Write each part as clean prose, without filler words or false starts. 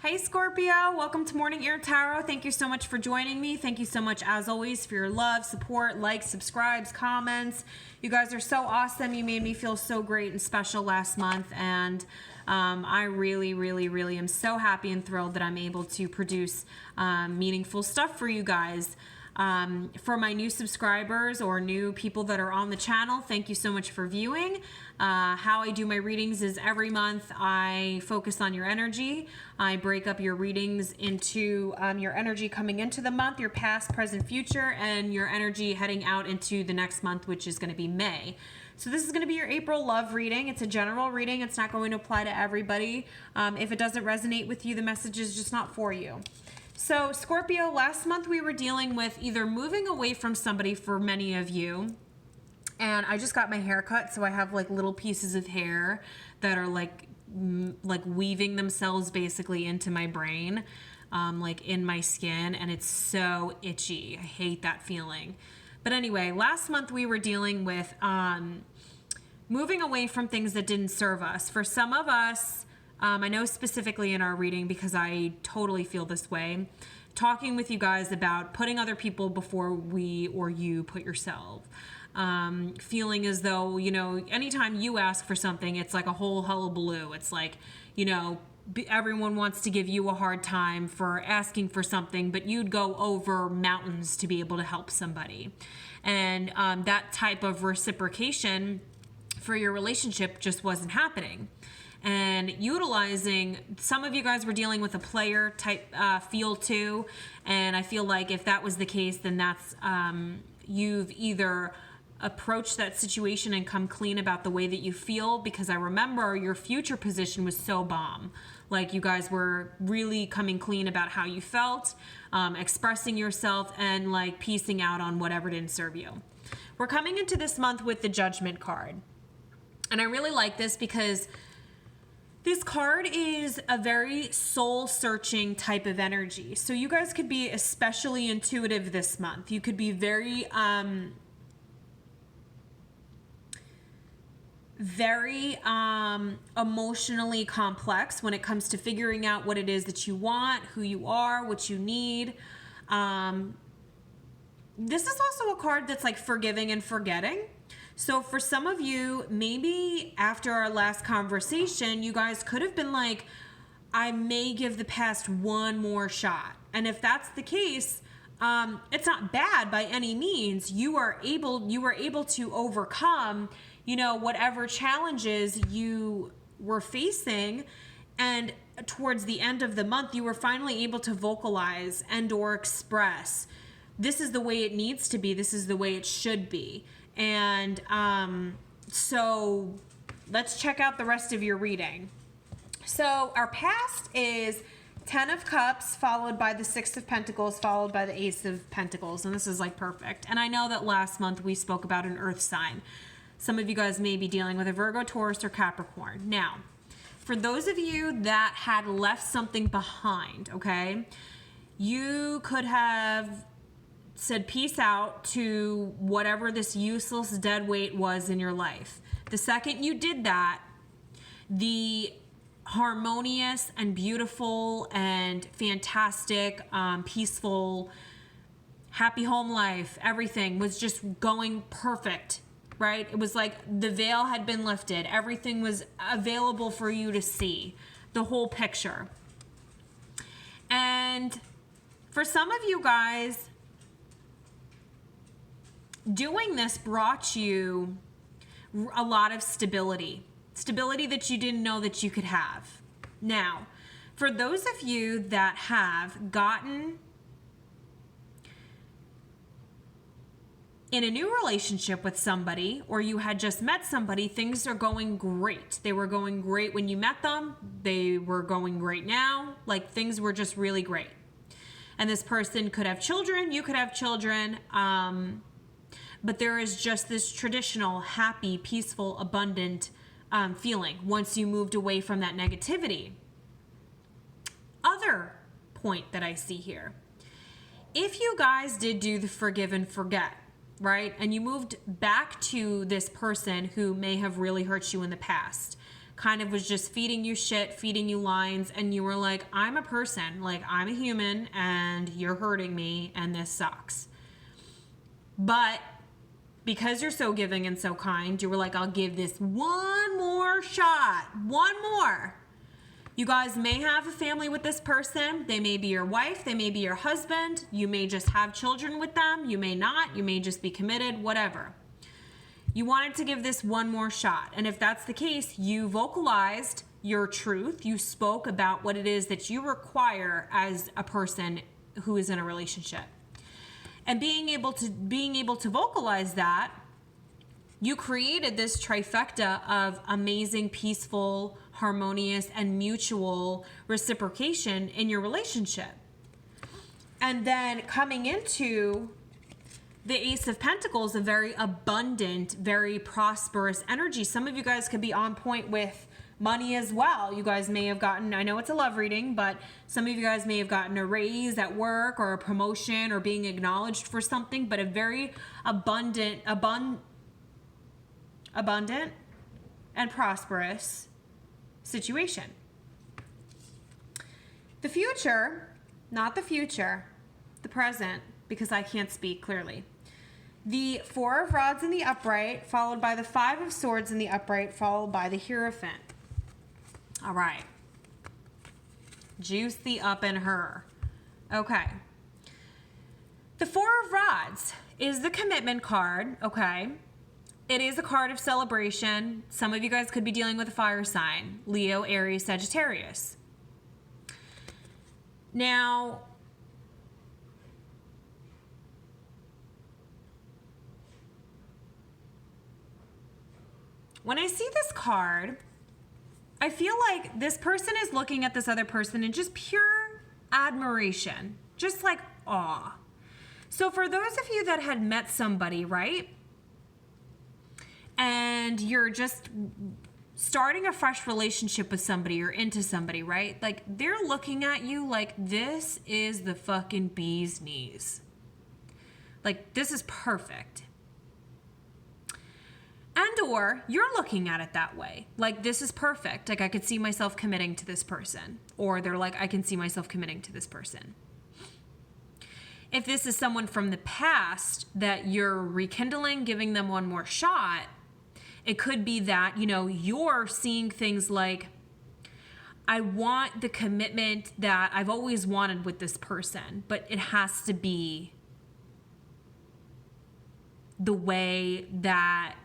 Hey Scorpio, welcome to Morning Ear Tarot. Thank you so much for joining me. Thank you so much as always for your love, support, likes, subscribes, comments. You guys are so awesome. You made me feel so great and special last month, and I really am so happy and thrilled that I'm able to produce meaningful stuff for you guys. For my new subscribers or new people that are on the channel, thank you so much for viewing. How I do my readings is every month I focus on your energy. I break up your readings into your energy coming into the month, your past, present, future, and your energy heading out into the next month, which is going to be May. So this is going to be your April love reading. It's a general reading. It's not going to apply to everybody. If it doesn't resonate with you, the message is just not for you. So Scorpio, last month we were dealing with either moving away from somebody for many of you, and I just got my hair cut, so I have like little pieces of hair that are like weaving themselves basically into my brain, like in my skin, and it's so itchy. I hate that feeling. But anyway, last month we were dealing with moving away from things that didn't serve us. For some of us, I know specifically in our reading because I totally feel this way, talking with you guys about putting other people before we or you put yourself. Feeling as though, you know, anytime you ask for something, it's like a whole hullabaloo. It's like, you know, everyone wants to give you a hard time for asking for something, but you'd go over mountains to be able to help somebody. And that type of reciprocation for your relationship just wasn't happening. And utilizing, some of you guys were dealing with a player type feel too, and I feel like if that was the case, then that's you've either approached that situation and come clean about the way that you feel, because I remember your future position was so bomb. Like you guys were really coming clean about how you felt, expressing yourself, and like piecing out on whatever didn't serve you. We're coming into this month with the Judgment card, and I really like this because this card is a very soul-searching type of energy. So you guys could be especially intuitive this month. You could be very emotionally complex when it comes to figuring out what it is that you want, who you are, what you need. This is also a card that's like forgiving and forgetting. So for some of you, maybe after our last conversation, you guys could have been like, I may give the past one more shot. And if that's the case, it's not bad by any means. You were able to overcome, you know, whatever challenges you were facing. And towards the end of the month, you were finally able to vocalize and or express, this is the way it needs to be. This is the way it should be. And so let's check out the rest of your reading. So our past is 10 of Cups, followed by the 6 of Pentacles, followed by the Ace of Pentacles. And this is like perfect. And I know that last month we spoke about an earth sign. Some of you guys may be dealing with a Virgo, Taurus, or Capricorn. Now, for those of you that had left something behind, okay, you could have said peace out to whatever this useless dead weight was in your life. The second you did that, the harmonious and beautiful and fantastic, peaceful, happy home life, everything was just going perfect, right? It was like the veil had been lifted. Everything was available for you to see, the whole picture. And for some of you guys, doing this brought you a lot of stability that you didn't know that you could have. Now, for those of you that have gotten in a new relationship with somebody, or you had just met somebody, things are going great. They were going great when you met them. They were going great now. Like things were just really great. And this person could have children. You could have children. But there is just this traditional, happy, peaceful, abundant feeling once you moved away from that negativity. Other point that I see here. If you guys did do the forgive and forget, right, and you moved back to this person who may have really hurt you in the past, kind of was just feeding you shit, feeding you lines, and you were like, I'm a person, like I'm a human, and you're hurting me, and this sucks. But because you're so giving and so kind, you were like, I'll give this one more shot, one more. You guys may have a family with this person. They may be your wife. They may be your husband. You may just have children with them. You may not. You may just be committed, whatever. You wanted to give this one more shot. And if that's the case, you vocalized your truth. You spoke about what it is that you require as a person who is in a relationship. And being able to vocalize that, you created this trifecta of amazing, peaceful, harmonious, and mutual reciprocation in your relationship. And then coming into the Ace of Pentacles, a very abundant, very prosperous energy. Some of you guys could be on point with money as well. You guys may have gotten, I know it's a love reading, but some of you guys may have gotten a raise at work or a promotion or being acknowledged for something, but a very abundant and prosperous situation. The future, not the future, the present, because I can't speak clearly. The Four of Rods in the upright, followed by the Five of Swords in the upright, followed by the Hierophant. All right. Juice the up in her. Okay. The Four of Rods is the commitment card, okay? It is a card of celebration. Some of you guys could be dealing with a fire sign. Leo, Aries, Sagittarius. Now, when I see this card, I feel like this person is looking at this other person in just pure admiration, just like awe. So for those of you that had met somebody, right? And you're just starting a fresh relationship with somebody or into somebody, right? Like they're looking at you like this is the fucking bee's knees. Like this is perfect. And or you're looking at it that way. Like this is perfect. Like I could see myself committing to this person. Or they're like, I can see myself committing to this person. If this is someone from the past that you're rekindling, giving them one more shot, it could be that, you know, you're seeing things like, I want the commitment that I've always wanted with this person, but it has to be the way that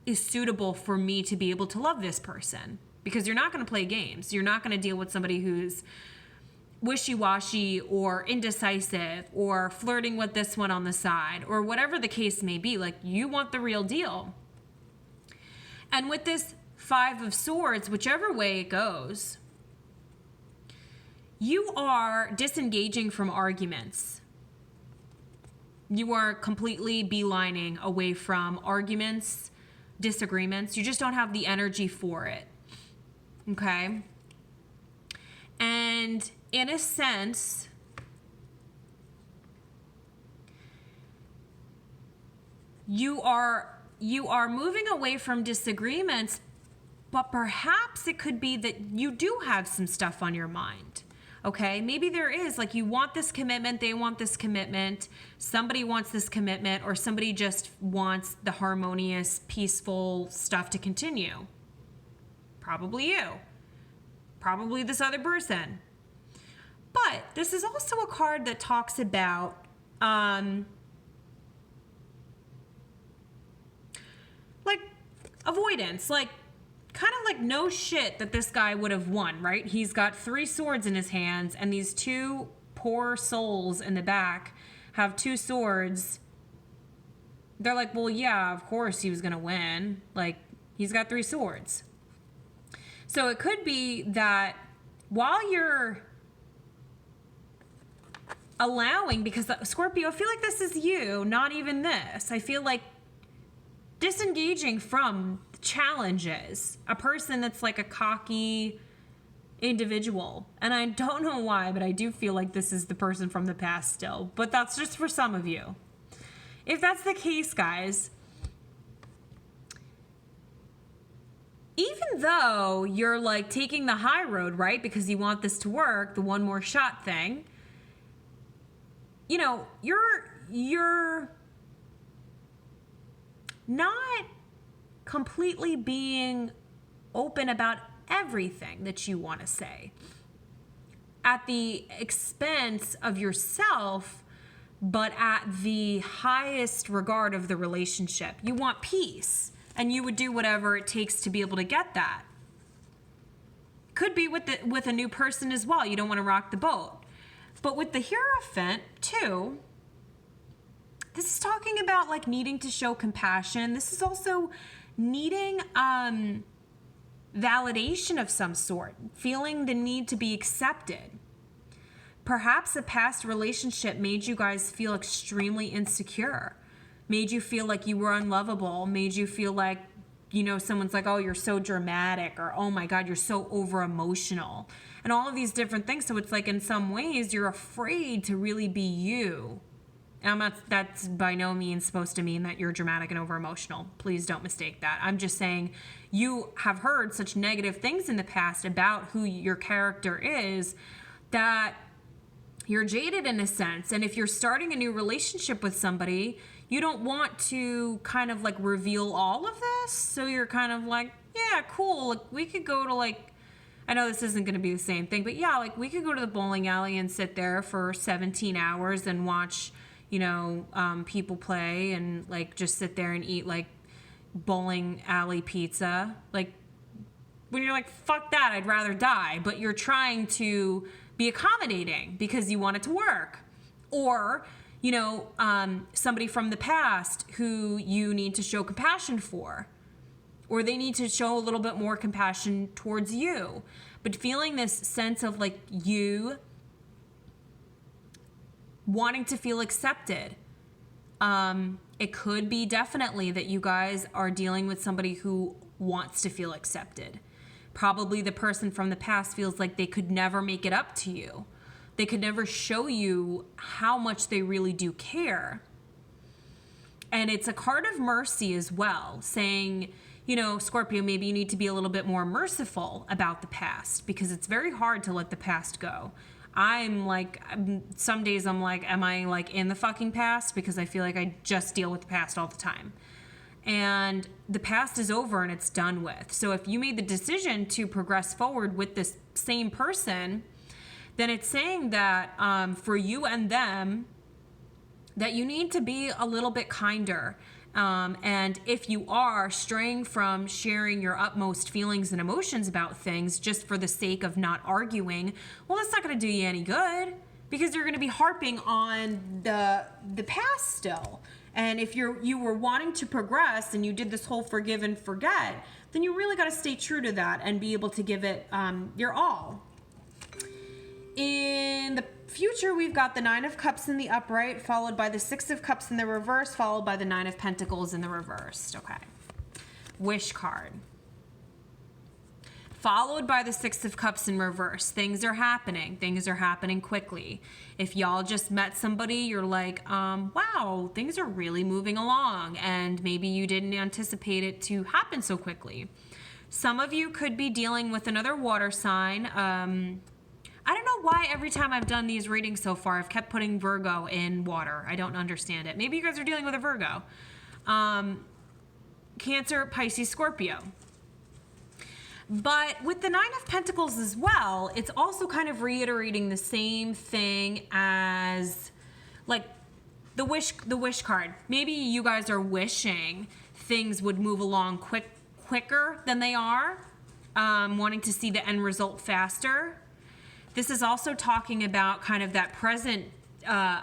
is suitable for me to be able to love this person. Because you're not going to play games. You're not going to deal with somebody who's wishy-washy or indecisive or flirting with this one on the side or whatever the case may be. Like you want the real deal. And with this Five of Swords, whichever way it goes, you are disengaging from arguments. You are completely beelining away from arguments, disagreements. You just don't have the energy for it. Okay? And in a sense, you are moving away from disagreements, but perhaps it could be that you do have some stuff on your mind. Okay, maybe there is, like you want this commitment, they want this commitment, somebody wants this commitment, or somebody just wants the harmonious, peaceful stuff to continue. Probably you. Probably this other person. But this is also a card that talks about like avoidance, like kind of like no shit that this guy would have won, right? He's got 3 swords in his hands, and these 2 poor souls in the back have 2 swords. They're like, well, yeah, of course he was going to win. Like, he's got 3 swords. So it could be that while you're allowing, because Scorpio, I feel like this is you, not even this. I feel like disengaging from challenges, a person that's like a cocky individual. And I don't know why, but I do feel like this is the person from the past still. But that's just for some of you. If that's the case, guys, even though you're like taking the high road, right? Because you want this to work, the one more shot thing, you know, you're not completely being open about everything that you want to say at the expense of yourself, but at the highest regard of the relationship. You want peace, and you would do whatever it takes to be able to get that. Could be with a new person as well. You don't want to rock the boat. But with the Hierophant too, this is talking about like needing to show compassion. This is also needing validation of some sort, feeling the need to be accepted. Perhaps a past relationship made you guys feel extremely insecure, made you feel like you were unlovable, made you feel like, you know, someone's like, oh, you're so dramatic, or oh my God, you're so over emotional, and all of these different things. So it's like in some ways you're afraid to really be you. And that's by no means supposed to mean that you're dramatic and over emotional. Please don't mistake that. I'm just saying you have heard such negative things in the past about who your character is that you're jaded in a sense. And if you're starting a new relationship with somebody, you don't want to kind of like reveal all of this. So you're kind of like, yeah, cool. Like we could go to like, I know this isn't going to be the same thing, but yeah, like we could go to the bowling alley and sit there for 17 hours and watch, you know, people play and like just sit there and eat like bowling alley pizza. Like when you're like, fuck that, I'd rather die. But you're trying to be accommodating because you want it to work. Or, you know, somebody from the past who you need to show compassion for, or they need to show a little bit more compassion towards you. But feeling this sense of like you wanting to feel accepted. It could be definitely that you guys are dealing with somebody who wants to feel accepted. Probably the person from the past feels like they could never make it up to you. They could never show you how much they really do care. And it's a card of mercy as well, saying, you know, Scorpio, maybe you need to be a little bit more merciful about the past, because it's very hard to let the past go. Some days I'm like, am I like in the fucking past? Because I feel like I just deal with the past all the time. And the past is over and it's done with. So if you made the decision to progress forward with this same person, then it's saying that for you and them, that you need to be a little bit kinder. And if you are straying from sharing your utmost feelings and emotions about things just for the sake of not arguing, well, that's not going to do you any good, because you're going to be harping on the past still. And if you were wanting to progress and you did this whole forgive and forget, then you really got to stay true to that and be able to give it your all. In the future, we've got the Nine of Cups in the upright, followed by the Six of Cups in the reverse, followed by the Nine of Pentacles in the reversed. Okay. Wish card. Followed by the Six of Cups in reverse. Things are happening. Things are happening quickly. If y'all just met somebody, you're like, wow, things are really moving along. And maybe you didn't anticipate it to happen so quickly. Some of you could be dealing with another water sign. I don't know why every time I've done these readings so far, I've kept putting Virgo in water. I don't understand it. Maybe you guys are dealing with a Virgo. Cancer, Pisces, Scorpio. But with the Nine of Pentacles as well, it's also kind of reiterating the same thing as like the wish card. Maybe you guys are wishing things would move along quicker than they are, wanting to see the end result faster. This is also talking about kind of that present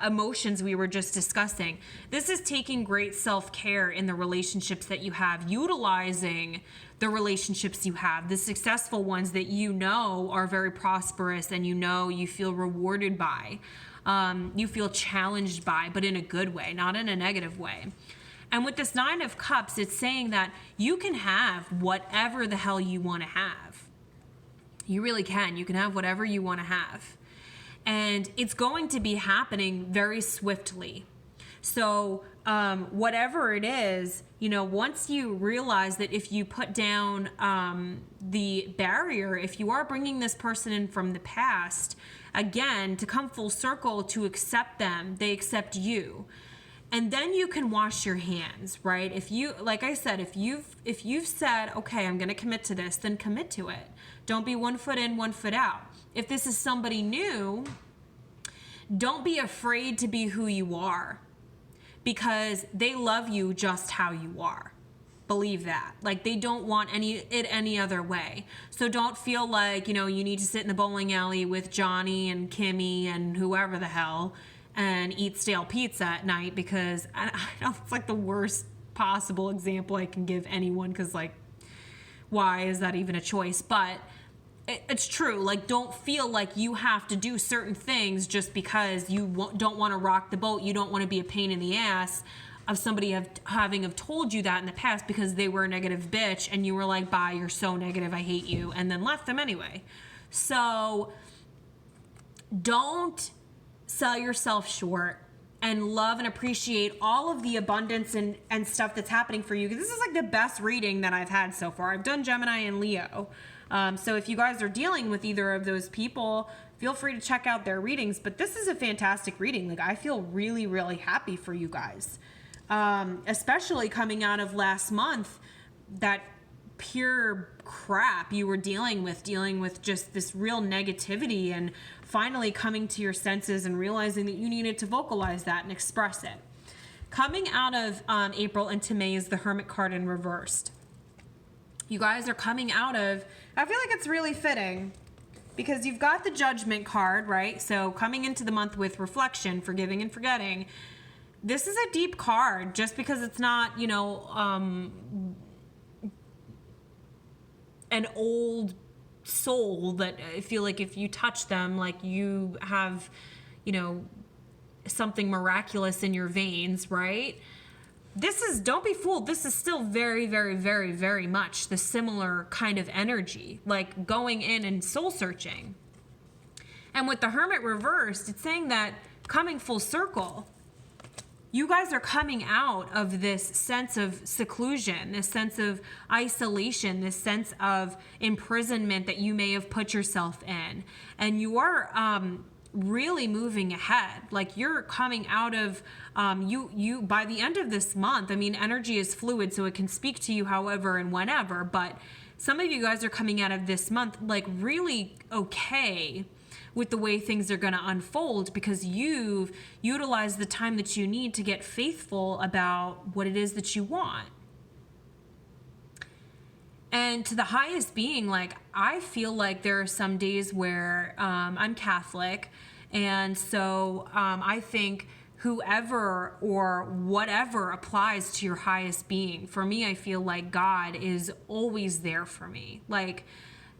emotions we were just discussing. This is taking great self-care in the relationships that you have, utilizing the relationships you have, the successful ones that you know are very prosperous and you know you feel rewarded by, you feel challenged by, but in a good way, not in a negative way. And with this Nine of Cups, it's saying that you can have whatever the hell you want to have. You really can. You can have whatever you want to have. And it's going to be happening very swiftly. So whatever it is, once you realize that if you put down the barrier, if you are bringing this person in from the past, again, to come full circle, to accept them, they accept you. And then you can wash your hands, right? If you, like I said, if you've said, okay, I'm going to commit to this, then commit to it. Don't be 1 foot in, 1 foot out. If this is somebody new, don't be afraid to be who you are, because they love you just how you are. Believe that. Like, they don't want it any other way. So don't feel like, you need to sit in the bowling alley with Johnny and Kimmy and whoever the hell and eat stale pizza at night, because I know it's like the worst possible example I can give anyone, because like, why is that even a choice? But it's true. Like, don't feel like you have to do certain things just because you don't want to rock the boat. You don't want to be a pain in the ass of somebody having told you that in the past because they were a negative bitch and you were like, bye, you're so negative, I hate you, and then left them anyway. So don't sell yourself short, and love and appreciate all of the abundance and stuff that's happening for you. This is like the best reading that I've had so far. I've done Gemini and Leo. So if you guys are dealing with either of those people, feel free to check out their readings. But this is a fantastic reading. Like, I feel really, really happy for you guys. Especially coming out of last month, that pure crap you were dealing with just this real negativity, and finally coming to your senses and realizing that you needed to vocalize that and express it. Coming out of April into May is the Hermit card in reversed. You guys are coming out of, I feel like it's really fitting because you've got the Judgment card, right? So coming into the month with reflection, forgiving and forgetting. This is a deep card, just because it's not, an old soul that I feel like if you touch them, like you have, something miraculous in your veins, right? Don't be fooled. This is still very, very, very, very much the similar kind of energy, like going in and soul searching. And with the Hermit reversed, it's saying that coming full circle, you guys are coming out of this sense of seclusion, this sense of isolation, this sense of imprisonment that you may have put yourself in. And you are really moving ahead. Like, you're coming out of, you by the end of this month, I mean, energy is fluid, so it can speak to you however and whenever, but some of you guys are coming out of this month like really okay with the way things are going to unfold, because you've utilized the time that you need to get faithful about what it is that you want. And to the highest being, like, I feel like there are some days where I'm Catholic, and so I think whoever or whatever applies to your highest being. For me, I feel like God is always there for me. Like,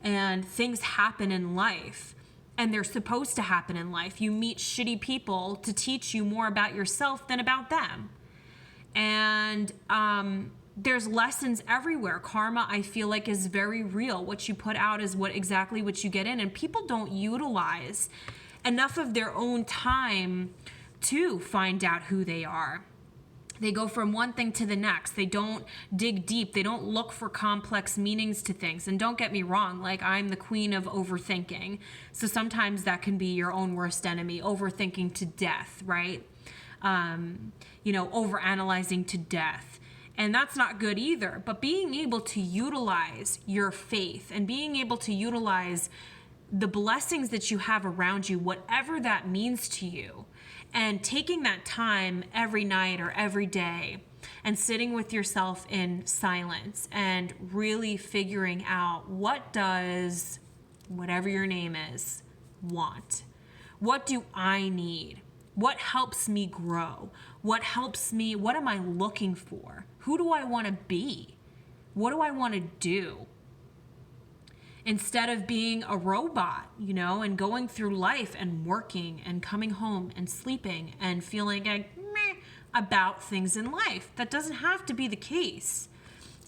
and things happen in life. And they're supposed to happen in life. You meet shitty people to teach you more about yourself than about them. And there's lessons everywhere. Karma, I feel like, is very real. What you put out is exactly what you get in. And people don't utilize enough of their own time to find out who they are. They go from one thing to the next. They don't dig deep. They don't look for complex meanings to things. And don't get me wrong, like, I'm the queen of overthinking. So sometimes that can be your own worst enemy, overthinking to death, right? Overanalyzing to death. And that's not good either. But being able to utilize your faith and being able to utilize the blessings that you have around you, whatever that means to you, and taking that time every night or every day and sitting with yourself in silence and really figuring out, what does whatever your name is want? What do I need? What helps me grow? What am I looking for? Who do I want to be? What do I want to do? Instead of being a robot, and going through life and working and coming home and sleeping and feeling like meh about things in life. That doesn't have to be the case.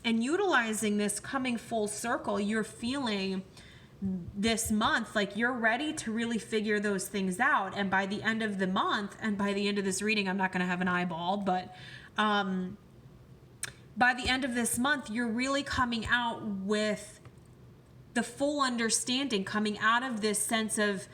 And utilizing this coming full circle, you're feeling this month like you're ready to really figure those things out. And by the end of the month, and by the end of this reading, I'm not going to have an eyeball, but by the end of this month, you're really coming out with the full understanding, coming out of this sense of,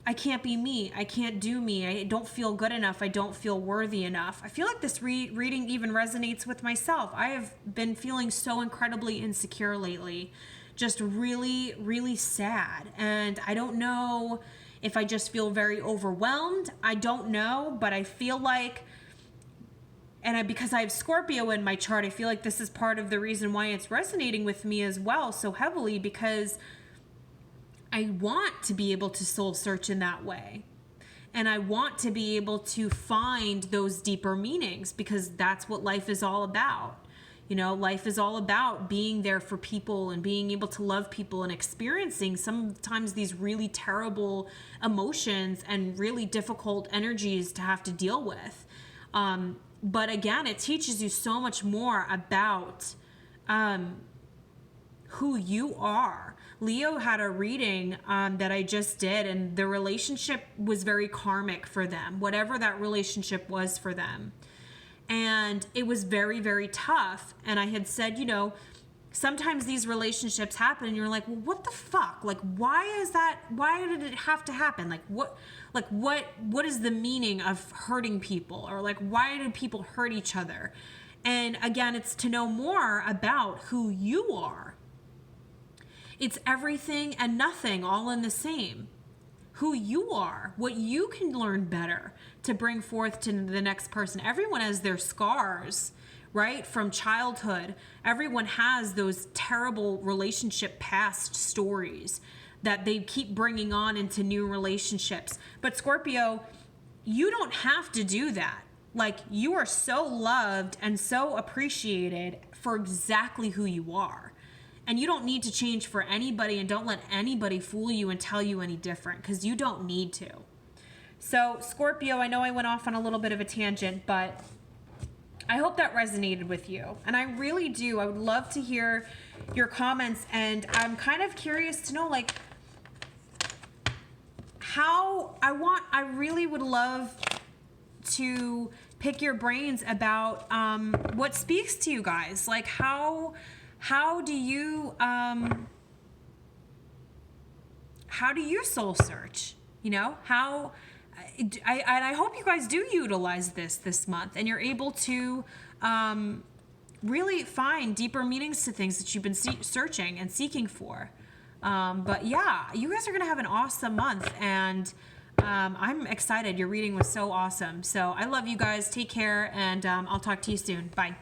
I can't be me. I can't do me. I don't feel good enough. I don't feel worthy enough. I feel like this reading even resonates with myself. I have been feeling so incredibly insecure lately, just really, really sad. And I don't know if I just feel very overwhelmed. I don't know, but I feel like, because I have Scorpio in my chart, I feel like this is part of the reason why it's resonating with me as well so heavily, because I want to be able to soul search in that way. And I want to be able to find those deeper meanings, because that's what life is all about. You know, life is all about being there for people and being able to love people and experiencing sometimes these really terrible emotions and really difficult energies to have to deal with. But again, it teaches you so much more about who you are. Leo had a reading that I just did, and the relationship was very karmic for them, whatever that relationship was for them. And it was very, very tough. And I had said, you know, sometimes these relationships happen and you're like, well, what the fuck? Like, why is that? Why did it have to happen? What is the meaning of hurting people? Or like, why do people hurt each other? And again, it's to know more about who you are. It's everything and nothing all in the same. Who you are, what you can learn better to bring forth to the next person. Everyone has their scars, right? From childhood. Everyone has those terrible relationship past stories that they keep bringing on into new relationships. But Scorpio, you don't have to do that. Like, you are so loved and so appreciated for exactly who you are. And you don't need to change for anybody, and don't let anybody fool you and tell you any different, because you don't need to. So Scorpio, I know I went off on a little bit of a tangent, but I hope that resonated with you. And I really do. I would love to hear your comments, and I'm kind of curious to know, like, I really would love to pick your brains about what speaks to you guys. Like, how do you soul search? You know, I hope you guys do utilize this month, and you're able to really find deeper meanings to things that you've been searching and seeking for. But yeah, you guys are gonna have an awesome month, and I'm excited. Your reading was so awesome. So I love you guys. Take care, and I'll talk to you soon. Bye.